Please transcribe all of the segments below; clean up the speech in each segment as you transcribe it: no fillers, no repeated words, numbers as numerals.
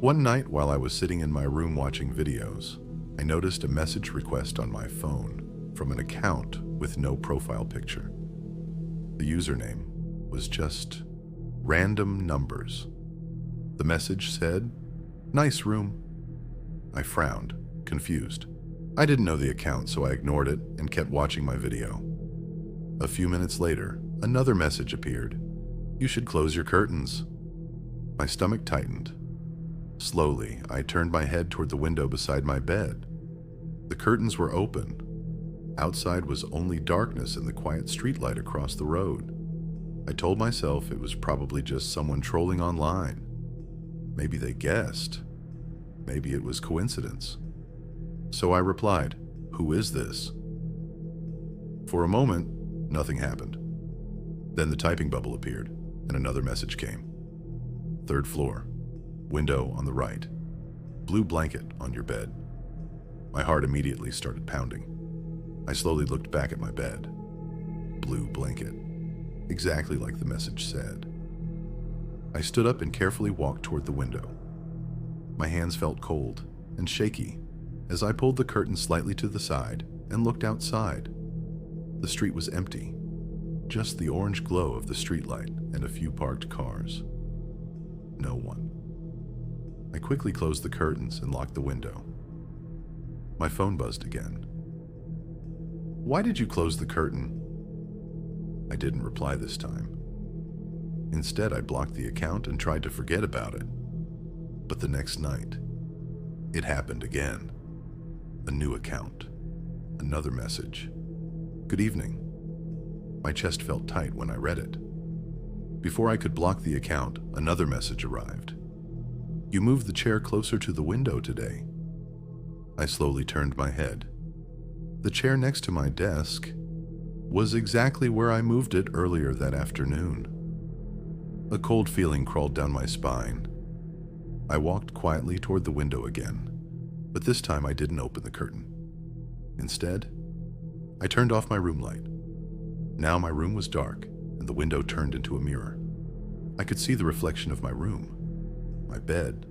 One night while I was sitting in my room watching videos, I noticed a message request on my phone from an account with no profile picture. The username was just random numbers. The message said, "Nice room." I frowned, confused. I didn't know the account, so I ignored it and kept watching my video. A few minutes later, another message appeared. "You should close your curtains." My stomach tightened. Slowly, I turned my head toward the window beside my bed. The curtains were open. Outside was only darkness and the quiet streetlight across the road. I told myself it was probably just someone trolling online. Maybe they guessed. Maybe it was coincidence. So I replied, "Who is this?" For a moment, nothing happened. Then the typing bubble appeared, and another message came. "Third floor. Window on the right. Blue blanket on your bed." My heart immediately started pounding. I slowly looked back at my bed. Blue blanket. Exactly like the message said. I stood up and carefully walked toward the window. My hands felt cold and shaky as I pulled the curtain slightly to the side and looked outside. The street was empty. Just the orange glow of the streetlight and a few parked cars. No one. I quickly closed the curtains and locked the window. My phone buzzed again. "Why did you close the curtain?" I didn't reply this time. Instead, I blocked the account and tried to forget about it. But the next night, it happened again. A new account. Another message. "Good evening." My chest felt tight when I read it. Before I could block the account, another message arrived. "You moved the chair closer to the window today." I slowly turned my head. The chair next to my desk was exactly where I moved it earlier that afternoon. A cold feeling crawled down my spine. I walked quietly toward the window again, but this time I didn't open the curtain. Instead, I turned off my room light. Now my room was dark, and the window turned into a mirror. I could see the reflection of my room, my bed,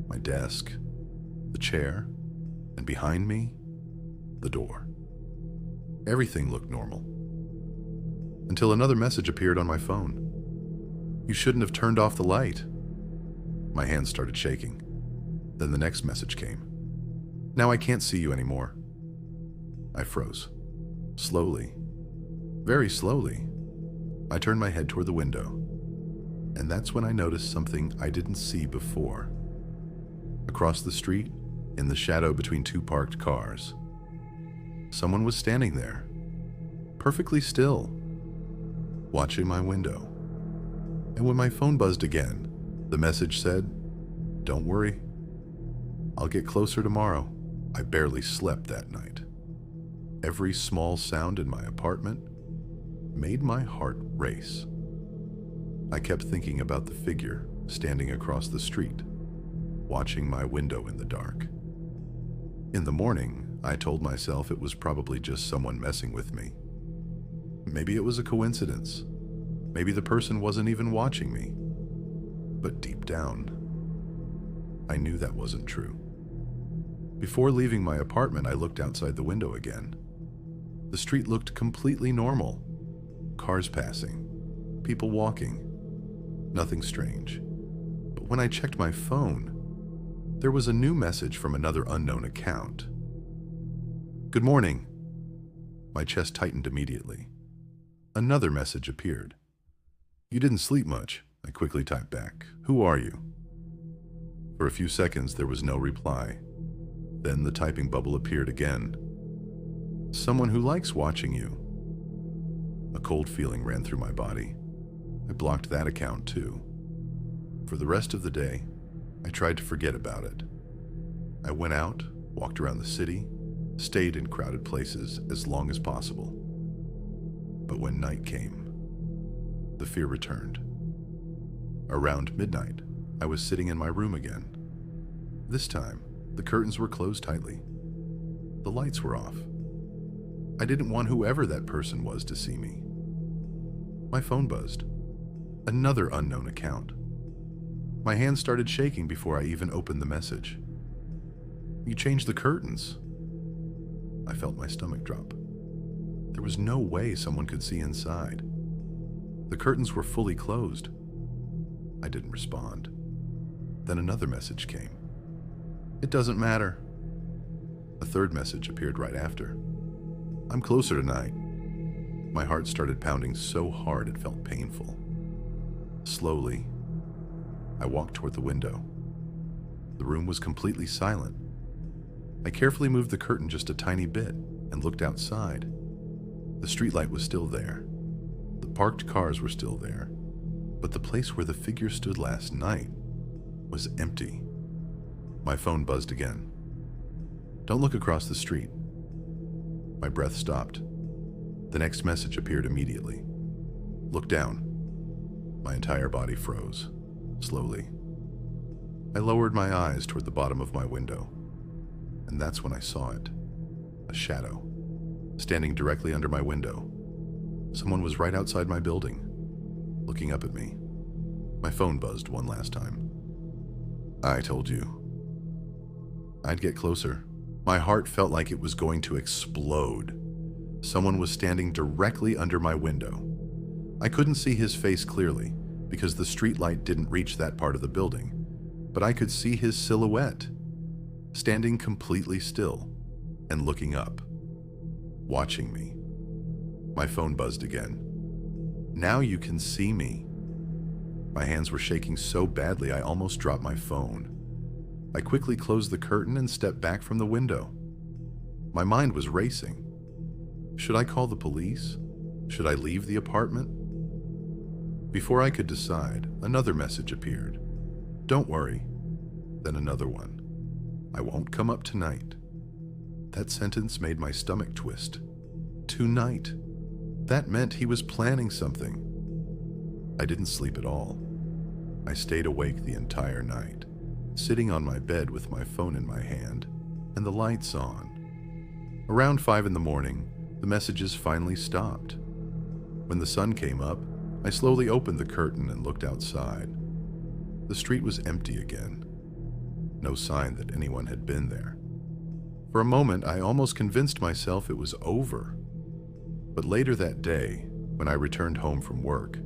my desk, the chair, and behind me, the door. Everything looked normal. Until another message appeared on my phone. "You shouldn't have turned off the light." My hands started shaking. Then the next message came. "Now I can't see you anymore." I froze. Slowly, very slowly, I turned my head toward the window. And that's when I noticed something I didn't see before. Across the street, in the shadow between two parked cars, someone was standing there, perfectly still, watching my window. And when my phone buzzed again, the message said, "Don't worry, I'll get closer tomorrow." I barely slept that night. Every small sound in my apartment made my heart race. I kept thinking about the figure standing across the street, watching my window in the dark. In the morning, I told myself it was probably just someone messing with me. Maybe it was a coincidence. Maybe the person wasn't even watching me. But deep down, I knew that wasn't true. Before leaving my apartment, I looked outside the window again. The street looked completely normal. Cars passing, people walking, nothing strange. But when I checked my phone, there was a new message from another unknown account. "Good morning." My chest tightened immediately. Another message appeared. "You didn't sleep much," I quickly typed back. "Who are you?" For a few seconds, there was no reply. Then the typing bubble appeared again. "Someone who likes watching you." A cold feeling ran through my body. I blocked that account too. For the rest of the day, I tried to forget about it. I went out, walked around the city, stayed in crowded places as long as possible. But when night came, the fear returned. Around midnight, I was sitting in my room again. This time, the curtains were closed tightly. The lights were off. I didn't want whoever that person was to see me. My phone buzzed. Another unknown account. My hands started shaking before I even opened the message. "You changed the curtains." I felt my stomach drop. There was no way someone could see inside. The curtains were fully closed. I didn't respond. Then another message came. "It doesn't matter." A third message appeared right after. "I'm closer tonight." My heart started pounding so hard it felt painful. Slowly, I walked toward the window. The room was completely silent. I carefully moved the curtain just a tiny bit and looked outside. The streetlight was still there. The parked cars were still there. But the place where the figure stood last night was empty. My phone buzzed again. "Don't look across the street." My breath stopped. The next message appeared immediately. "Look down." My entire body froze, slowly. I lowered my eyes toward the bottom of my window, and that's when I saw it. A shadow, standing directly under my window. Someone was right outside my building, looking up at me. My phone buzzed one last time. "I told you." I'd get closer. My heart felt like it was going to explode. Someone was standing directly under my window. I couldn't see his face clearly because the streetlight didn't reach that part of the building, but I could see his silhouette, standing completely still and looking up, watching me. My phone buzzed again. "Now you can see me." My hands were shaking so badly I almost dropped my phone. I quickly closed the curtain and stepped back from the window. My mind was racing. Should I call the police? Should I leave the apartment? Before I could decide, another message appeared. "Don't worry." Then another one. "I won't come up tonight." That sentence made my stomach twist. Tonight. That meant he was planning something. I didn't sleep at all. I stayed awake the entire night, sitting on my bed with my phone in my hand and the lights on. Around 5 in the morning, the messages finally stopped. When the sun came up, I slowly opened the curtain and looked outside. The street was empty again. No sign that anyone had been there. For a moment, I almost convinced myself it was over. But later that day, when I returned home from work,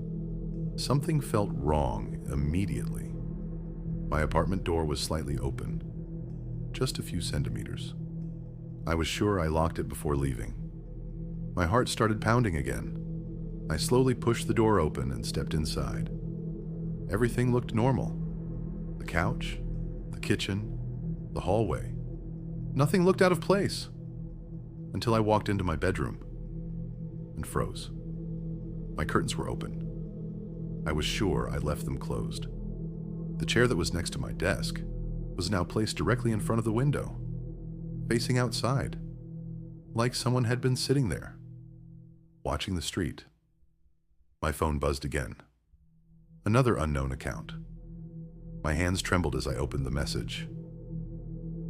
something felt wrong immediately. My apartment door was slightly open, just a few centimeters. I was sure I locked it before leaving. My heart started pounding again. I slowly pushed the door open and stepped inside. Everything looked normal. The couch, the kitchen, the hallway. Nothing looked out of place until I walked into my bedroom and froze. My curtains were open. I was sure I left them closed. The chair that was next to my desk was now placed directly in front of the window, facing outside, like someone had been sitting there, watching the street. My phone buzzed again. Another unknown account. My hands trembled as I opened the message.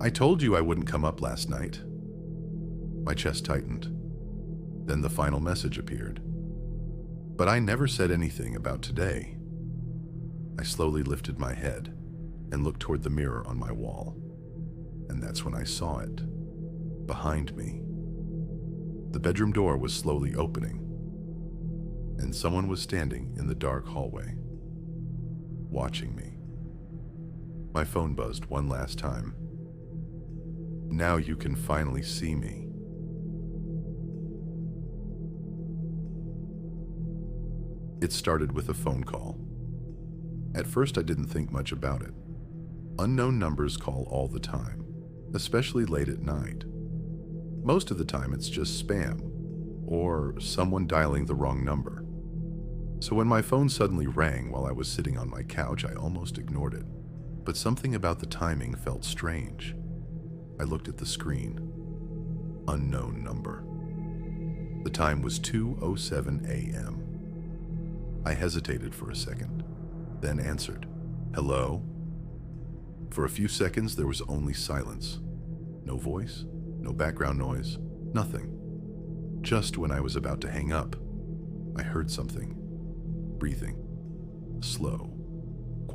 "I told you I wouldn't come up last night." My chest tightened. Then the final message appeared. But I never said anything about today. I slowly lifted my head and looked toward the mirror on my wall. And that's when I saw it, behind me. The bedroom door was slowly opening, and someone was standing in the dark hallway, watching me. My phone buzzed one last time. "Now you can finally see me." It started with a phone call. At first, I didn't think much about it. Unknown numbers call all the time, especially late at night. Most of the time, it's just spam or someone dialing the wrong number. So when my phone suddenly rang while I was sitting on my couch, I almost ignored it. But something about the timing felt strange. I looked at the screen. Unknown number. The time was 2:07 a.m. I hesitated for a second, then answered, "Hello?" For a few seconds, there was only silence. No voice, no background noise, nothing. Just when I was about to hang up, I heard something. Breathing. Slow.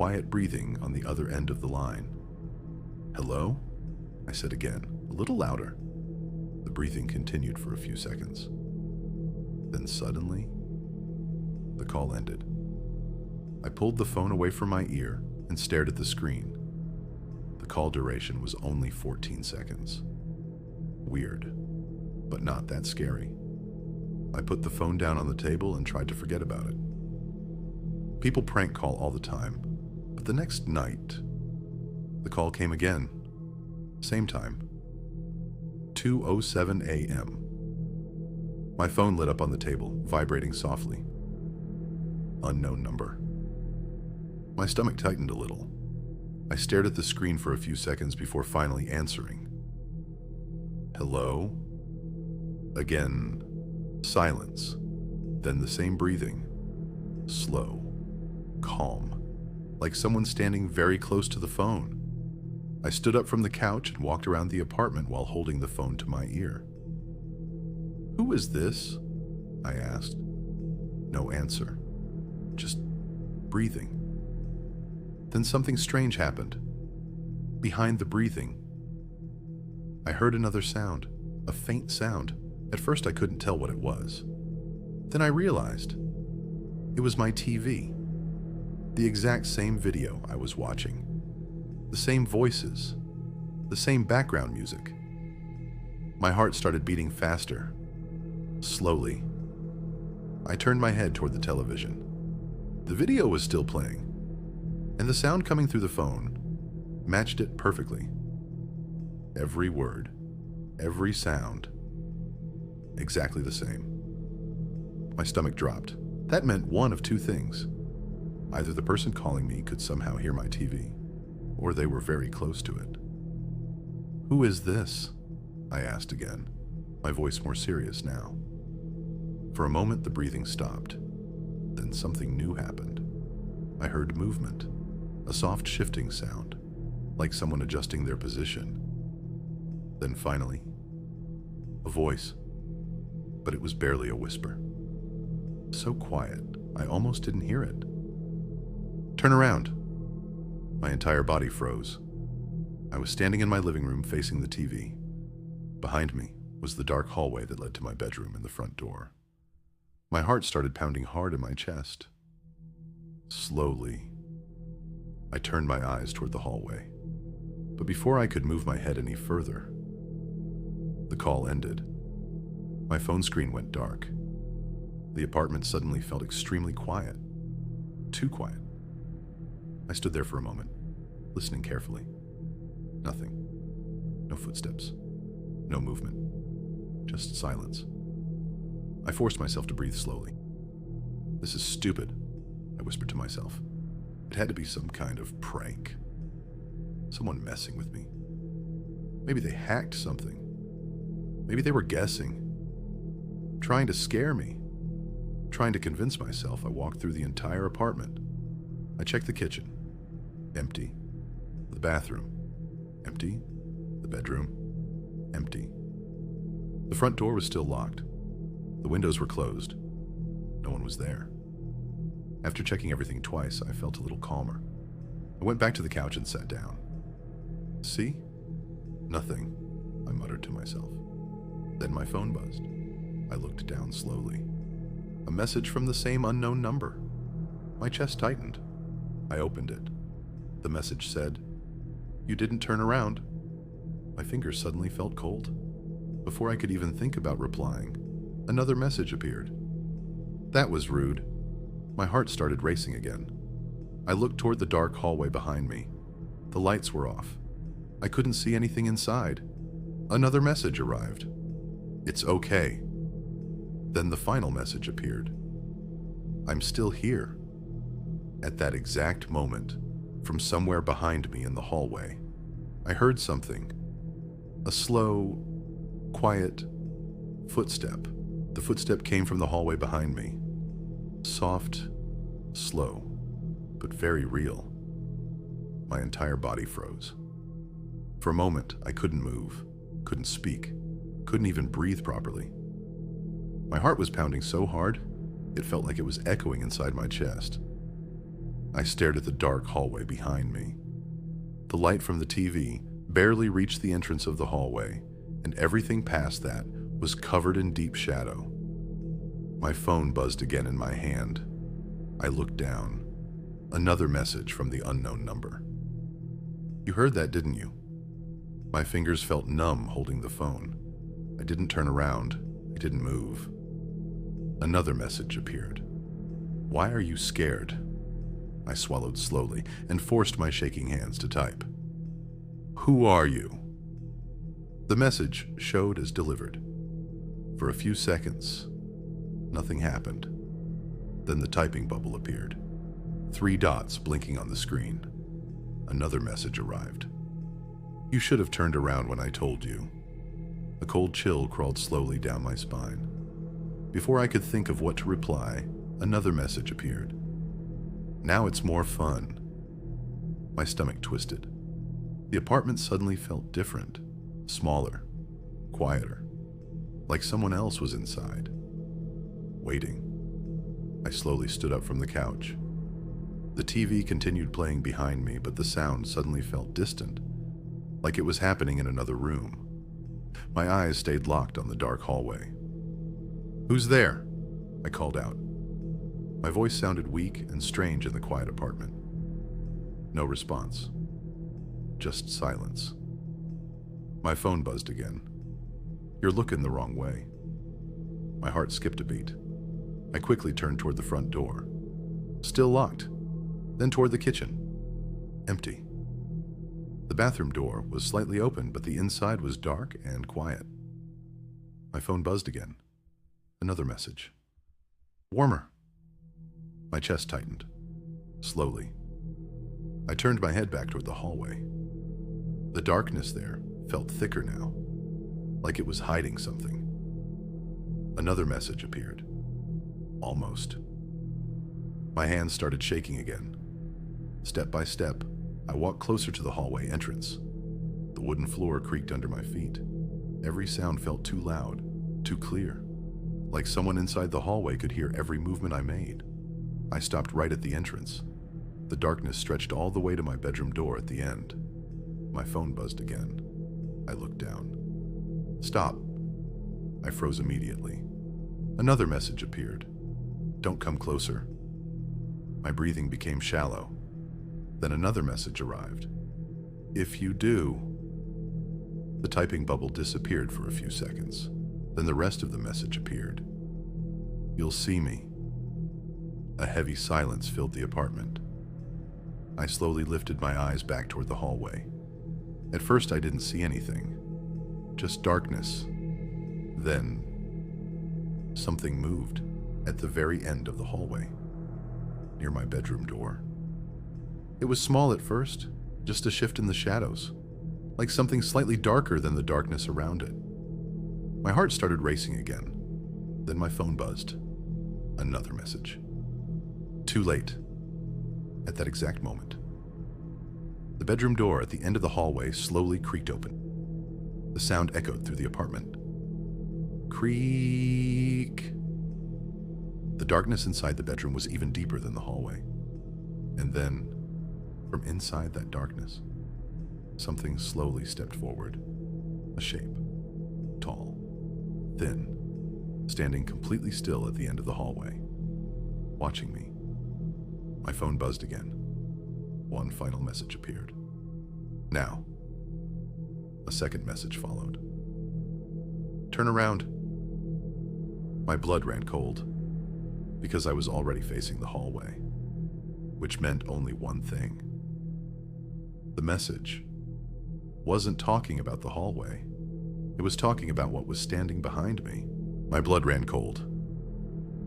quiet breathing on the other end of the line. "Hello?" I said again, a little louder. The breathing continued for a few seconds. Then suddenly, the call ended. I pulled the phone away from my ear and stared at the screen. The call duration was only 14 seconds. Weird, but not that scary. I put the phone down on the table and tried to forget about it. People prank call all the time, but the next night, the call came again. Same time. 2:07 a.m. My phone lit up on the table, vibrating softly. Unknown number. My stomach tightened a little. I stared at the screen for a few seconds before finally answering. "Hello?" Again, silence. Then the same breathing. Slow, calm, like someone standing very close to the phone. I stood up from the couch and walked around the apartment while holding the phone to my ear. "Who is this?" I asked. No answer. Just breathing. Then something strange happened. Behind the breathing, I heard another sound, a faint sound. At first I couldn't tell what it was. Then I realized it was my TV. The exact same video I was watching. The same voices. The same background music. My heart started beating faster. Slowly. I turned my head toward the television. The video was still playing, and the sound coming through the phone matched it perfectly. Every word, every sound, exactly the same. My stomach dropped. That meant one of two things. Either the person calling me could somehow hear my TV, or they were very close to it. "Who is this?" I asked again, my voice more serious now. For a moment, the breathing stopped. Then something new happened. I heard movement, a soft shifting sound, like someone adjusting their position. Then finally, a voice, but it was barely a whisper. So quiet, I almost didn't hear it. "Turn around." My entire body froze. I was standing in my living room facing the TV. Behind me was the dark hallway that led to my bedroom and the front door. My heart started pounding hard in my chest. Slowly, I turned my eyes toward the hallway. But before I could move my head any further, the call ended. My phone screen went dark. The apartment suddenly felt extremely quiet. Too quiet. I stood there for a moment, listening carefully. Nothing. No footsteps. No movement. Just silence. I forced myself to breathe slowly. "This is stupid," I whispered to myself. It had to be some kind of prank. Someone messing with me. Maybe they hacked something. Maybe they were guessing. Trying to scare me. Trying to convince myself, I walked through the entire apartment. I checked the kitchen. Empty. The bathroom. Empty. The bedroom. Empty. The front door was still locked. The windows were closed. No one was there. After checking everything twice, I felt a little calmer. I went back to the couch and sat down. "See? Nothing," I muttered to myself. Then my phone buzzed. I looked down slowly. A message from the same unknown number. My chest tightened. I opened it. The message said, "You didn't turn around." My fingers suddenly felt cold. Before I could even think about replying, another message appeared. That was rude. My heart started racing again. I looked toward the dark hallway behind me. The lights were off. I couldn't see anything inside. Another message arrived. "It's okay." Then the final message appeared. "I'm still here." At that exact moment, from somewhere behind me in the hallway, I heard something. A slow, quiet footstep. The footstep came from the hallway behind me. Soft, slow, but very real. My entire body froze. For a moment, I couldn't move, couldn't speak, couldn't even breathe properly. My heart was pounding so hard, it felt like it was echoing inside my chest. I stared at the dark hallway behind me. The light from the TV barely reached the entrance of the hallway, and everything past that was covered in deep shadow. My phone buzzed again in my hand. I looked down. Another message from the unknown number. "You heard that, didn't you?" My fingers felt numb holding the phone. I didn't turn around. I didn't move. Another message appeared. "Why are you scared?" I swallowed slowly and forced my shaking hands to type. "Who are you?" The message showed as delivered. For a few seconds, nothing happened. Then the typing bubble appeared. 3 dots blinking on the screen. Another message arrived. "You should have turned around when I told you." A cold chill crawled slowly down my spine. Before I could think of what to reply, another message appeared. "Now it's more fun." My stomach twisted. The apartment suddenly felt different, smaller, quieter, like someone else was inside, waiting. I slowly stood up from the couch. The TV continued playing behind me, but the sound suddenly felt distant, like it was happening in another room. My eyes stayed locked on the dark hallway. "Who's there?" I called out. My voice sounded weak and strange in the quiet apartment. No response. Just silence. My phone buzzed again. "You're looking the wrong way." My heart skipped a beat. I quickly turned toward the front door. Still locked. Then toward the kitchen. Empty. The bathroom door was slightly open, but the inside was dark and quiet. My phone buzzed again. Another message. "Warmer." My chest tightened. Slowly. I turned my head back toward the hallway. The darkness there felt thicker now, like it was hiding something. Another message appeared. Almost. My hands started shaking again. Step by step, I walked closer to the hallway entrance. The wooden floor creaked under my feet. Every sound felt too loud, too clear, like someone inside the hallway could hear every movement I made. I stopped right at the entrance. The darkness stretched all the way to my bedroom door at the end. My phone buzzed again. I looked down. "Stop." I froze immediately. Another message appeared. "Don't come closer." My breathing became shallow. Then another message arrived. "If you do." The typing bubble disappeared for a few seconds. Then the rest of the message appeared. "You'll see me." A heavy silence filled the apartment. I slowly lifted my eyes back toward the hallway. At first I didn't see anything. Just darkness. Then something moved at the very end of the hallway, near my bedroom door. It was small at first, just a shift in the shadows, like something slightly darker than the darkness around it. My heart started racing again. Then my phone buzzed. Another message. Too late. At that exact moment, the bedroom door at the end of the hallway slowly creaked open. The sound echoed through the apartment. Creak. The darkness inside the bedroom was even deeper than the hallway. And then, from inside that darkness, something slowly stepped forward. A shape. Tall. Thin. Standing completely still at the end of the hallway. Watching me. My phone buzzed again. One final message appeared. "Now." A second message followed. "Turn around." My blood ran cold, because I was already facing the hallway, which meant only one thing. The message wasn't talking about the hallway. It was talking about what was standing behind me. My blood ran cold.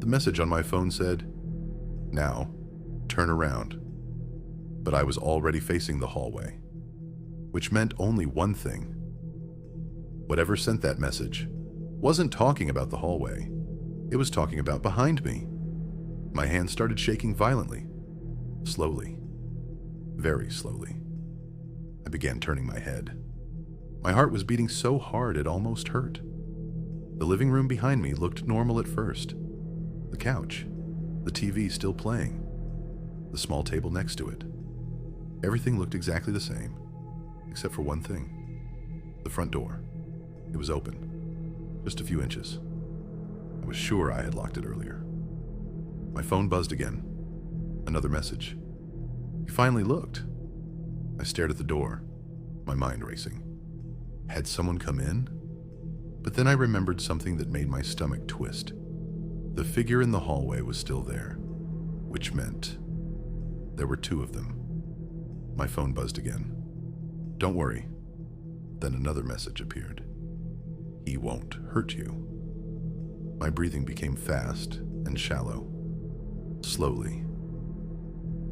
The message on my phone said, "Now, turn around." But I was already facing the hallway, which meant only one thing. Whatever sent that message wasn't talking about the hallway. It was talking about behind me. My hands started shaking violently. Slowly. Very slowly. I began turning my head. My heart was beating so hard it almost hurt. The living room behind me looked normal at first. The couch, the TV still playing. the small table next to it. Everything looked exactly the same, except for one thing. The front door. It was open, just a few inches. I was sure I had locked it earlier. My phone buzzed again. Another message. He finally looked. I stared at the door, my mind racing. Had someone come in? But then I remembered something that made my stomach twist. The figure in the hallway was still there, which meant there were two of them. My phone buzzed again. Don't worry. Then another message appeared. He won't hurt you. My breathing became fast and shallow. Slowly.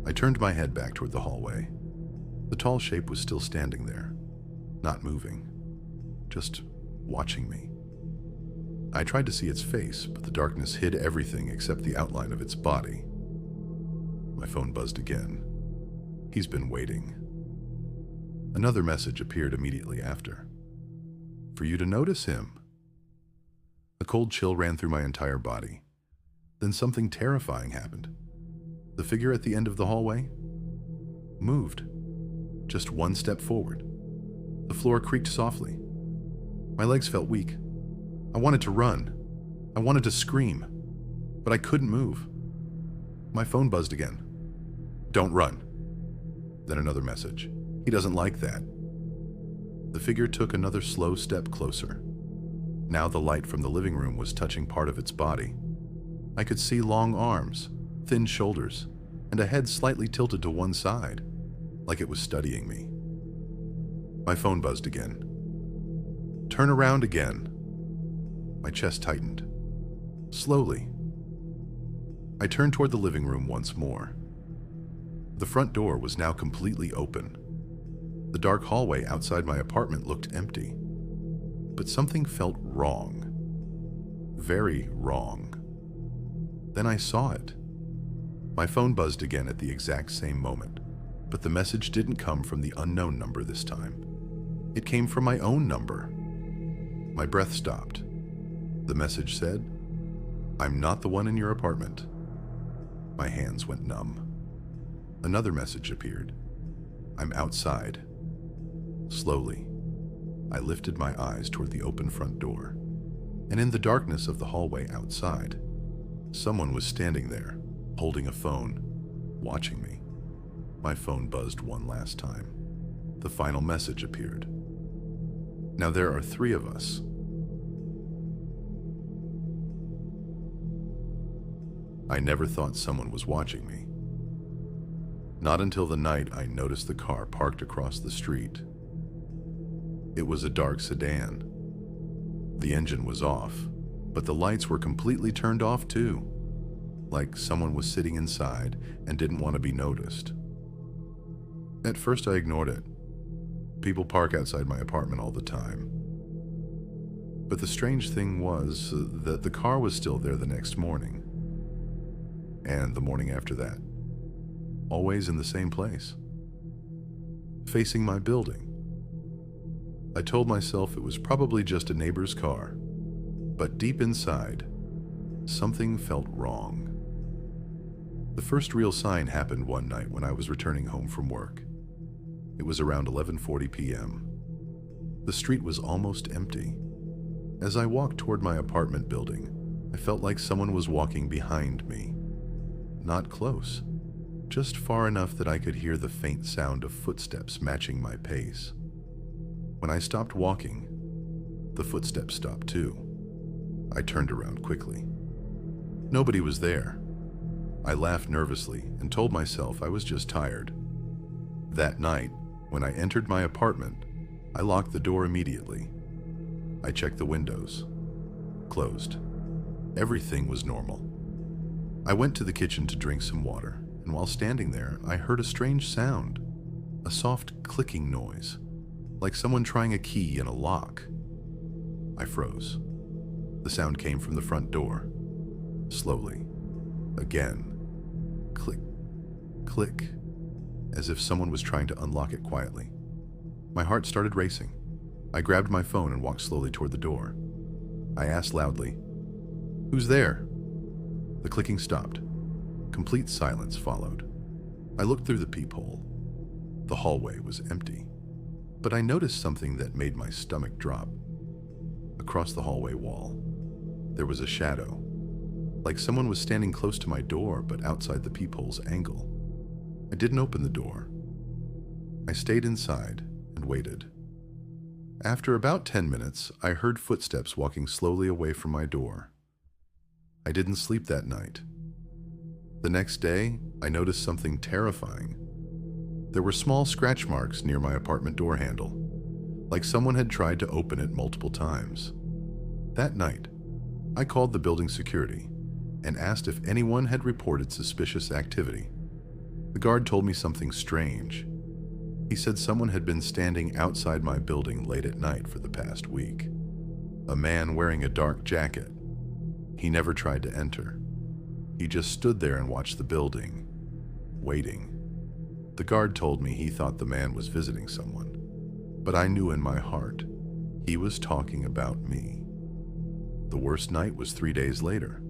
I turned my head back toward the hallway. The tall shape was still standing there, not moving, just watching me. I tried to see its face, but the darkness hid everything except the outline of its body. My phone buzzed again. He's been waiting. Another message appeared immediately after. For you to notice him. A cold chill ran through my entire body. Then something terrifying happened. The figure at the end of the hallway moved. Just one step forward. The floor creaked softly. My legs felt weak. I wanted to run. I wanted to scream. But I couldn't move. My phone buzzed again. Don't run. Then another message. He doesn't like that. The figure took another slow step closer. Now the light from the living room was touching part of its body. I could see long arms, thin shoulders, and a head slightly tilted to one side, like it was studying me. My phone buzzed again. Turn around again. My chest tightened. Slowly. I turned toward the living room once more. The front door was now completely open. The dark hallway outside my apartment looked empty. But something felt wrong. Very wrong. Then I saw it. My phone buzzed again at the exact same moment, but the message didn't come from the unknown number this time. It came from my own number. My breath stopped. The message said, I'm not the one in your apartment. My hands went numb. Another message appeared. I'm outside. Slowly, I lifted my eyes toward the open front door, and in the darkness of the hallway outside, someone was standing there, holding a phone, watching me. My phone buzzed one last time. The final message appeared. Now there are 3 of us. I never thought someone was watching me. Not until the night I noticed the car parked across the street. It was a dark sedan. The engine was off, but the lights were completely turned off too, like someone was sitting inside and didn't want to be noticed. At first I ignored it. People park outside my apartment all the time. But the strange thing was that the car was still there the next morning. And the morning after that. Always in the same place. Facing my building. I told myself it was probably just a neighbor's car. But deep inside, something felt wrong. The first real sign happened one night when I was returning home from work. It was around 11:40 p.m. The street was almost empty. As I walked toward my apartment building, I felt like someone was walking behind me. Not close, just far enough that I could hear the faint sound of footsteps matching my pace. When I stopped walking, the footsteps stopped too. I turned around quickly. Nobody was there. I laughed nervously and told myself I was just tired. That night, when I entered my apartment, I locked the door immediately. I checked the windows. Closed. Everything was normal. I went to the kitchen to drink some water, and while standing there, I heard a strange sound. A soft clicking noise, like someone trying a key in a lock. I froze. The sound came from the front door. Slowly. Again. Click. Click. As if someone was trying to unlock it quietly. My heart started racing. I grabbed my phone and walked slowly toward the door. I asked loudly, "Who's there?" The clicking stopped. Complete silence followed. I looked through the peephole. The hallway was empty, but I noticed something that made my stomach drop. Across the hallway wall, there was a shadow, like someone was standing close to my door but outside the peephole's angle. I didn't open the door. I stayed inside and waited. After about 10 minutes, I heard footsteps walking slowly away from my door. I didn't sleep that night. The next day, I noticed something terrifying. There were small scratch marks near my apartment door handle, like someone had tried to open it multiple times. That night, I called the building security and asked if anyone had reported suspicious activity. The guard told me something strange. He said someone had been standing outside my building late at night for the past week. A man wearing a dark jacket. He never tried to enter. He just stood there and watched the building, waiting. The guard told me he thought the man was visiting someone, but I knew in my heart he was talking about me. The worst night was 3 days later.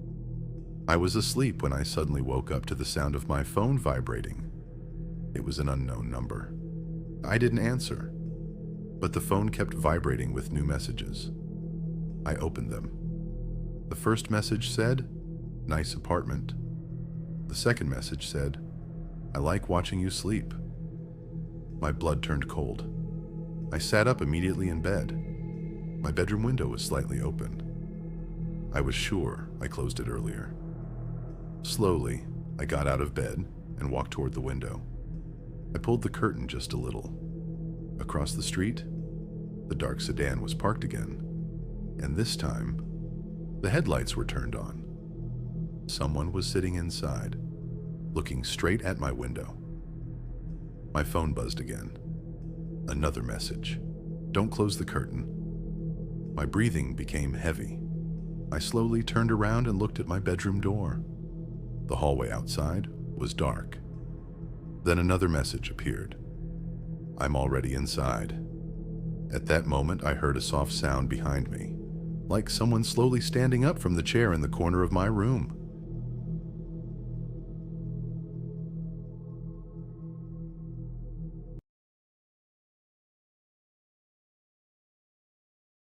I was asleep when I suddenly woke up to the sound of my phone vibrating. It was an unknown number. I didn't answer, but the phone kept vibrating with new messages. I opened them. The first message said, "Nice apartment." The second message said, "I like watching you sleep." My blood turned cold. I sat up immediately in bed. My bedroom window was slightly open. I was sure I closed it earlier. Slowly, I got out of bed and walked toward the window. I pulled the curtain just a little. Across the street, the dark sedan was parked again, and this time, the headlights were turned on. Someone was sitting inside, looking straight at my window. My phone buzzed again. Another message. "Don't close the curtain." My breathing became heavy. I slowly turned around and looked at my bedroom door. The hallway outside was dark. Then another message appeared. "I'm already inside." At that moment, I heard a soft sound behind me, like someone slowly standing up from the chair in the corner of my room.